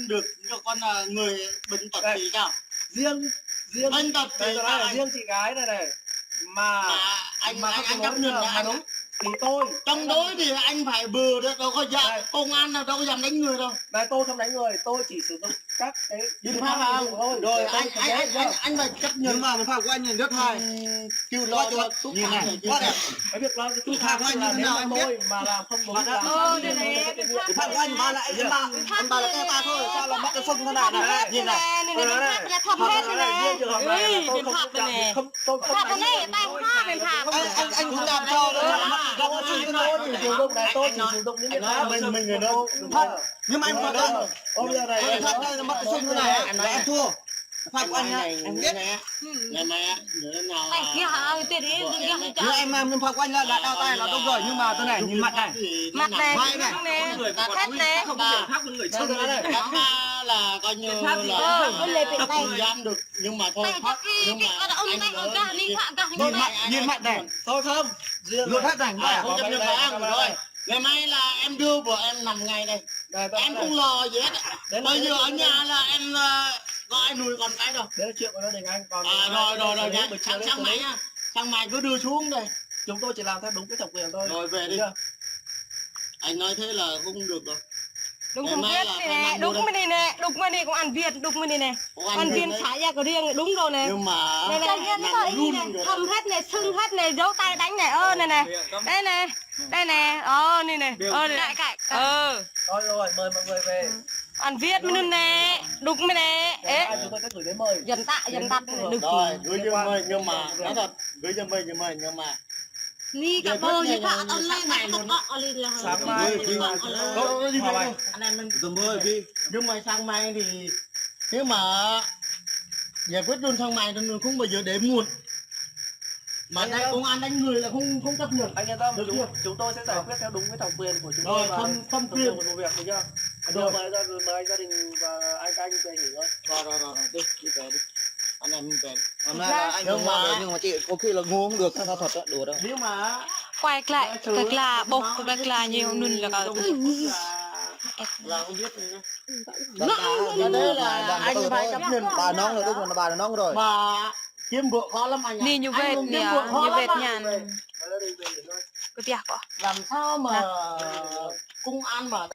được cho con là người bệnh tật gì nhá. riêng Bệnh tật thì riêng chị gái này mà anh không chấp nhận là đúng thì tôi trong đối thì anh phải bừa được đâu có dám công an nào đâu có dám đánh người đâu. này, tôi không đánh người, tôi chỉ sử dụng các cái biện pháp không thôi. Rồi anh phải chấp nhận. Nhưng mà biện pháp của anh là rất hay. Kêu lo cho thuốc như này quá đẹp. cái việc lo cho thuốc của anh như thế nào em biết mà làm không đúng. Biện pháp của anh ba là anh ba là cái ta thôi, sao là bắt cái sông thế này này, nhìn này. thầm hết rồi nè. Biện pháp này không Phạt này tay hoa bên phạt. Anh không làm sao đâu. tôi chỉ sử dụng này, tôi chỉ sử dụng những biện pháp mình người đâu. Nhưng mà em phạt anh. bây giờ này Phạt đây là bắt cái sông thế này là em thua. Phạt của anh này, em biết. Ngày mai nhớ nào. Tay kia hả? Tiền đi đừng kia không Nhưng em nhưng phạt của anh là đau tay là đúng rồi, nhưng mà thế này nhìn mặt này. mặt này trắng nè, hết nè. Là coi như là không dám được nhưng mà thôi. Nhưng mà Nhìn mặt này. tôi không Luật hết rảnh không chấp nhận phải rồi. Ngày mai là em đưa vợ em nằm ngay đây. Em không lo gì hết. Bây giờ ở nhà là em gọi nuôi con cái đâu. đấy là chuyện của gia đình anh. Còn Rồi sáng mai nha. Sáng mai cứ đưa xuống đây. chúng tôi chỉ làm theo đúng cái thẩm quyền thôi. Rồi về đi. Anh nói thế là không được rồi. Đúng không biết nè, đúng mới đi nè, đúng mới đi cũng ăn Việt, đúng mới đi nè. Ăn viên xả ra của riêng đúng rồi nè. Nhưng mà Này này, thâm hết này, sưng hết này, giấu tay đánh này, này này. Đây nè. Đây nè, này nè. Cãi. Thôi rồi, mời mọi người về. Ăn Việt mới nè, đúng mới nè. Chúng tôi sẽ gửi đến mời. Dần tắt được. rồi gửi cho mời nhưng mà nói thật gửi cho mời nhưng mà Ni cả bơ như phạt ông lên này luôn. Sáng mai anh em mình Dùm ơi Vi. nhưng mà sang mai thì nếu mà giải quyết luôn sang mai thì không bao giờ để muộn. Mà đây công an đánh người là không chấp nhận. anh yên tâm, chúng tôi sẽ giải quyết theo đúng cái thẩm quyền của chúng tôi. Rồi không quyền của vụ việc, được chưa? Rồi mời gia đình và anh về nghỉ ngơi. Rồi đi về đi. Anh em về. Hôm nay là anh không làm được nhưng mà chị có khi là ngu không được, sao thật đó, đùa đâu. Nếu mà Quay lại, cực là bột, cực là nhiều nun là là không biết nữa. Đây là anh phải chấp nhận bà nón rồi, đúng rồi, bà nón rồi. Mà kiếm vợ khó lắm anh ạ. đi như vệt nè, như vệt nhàn. Cái việc làm sao mà công an mà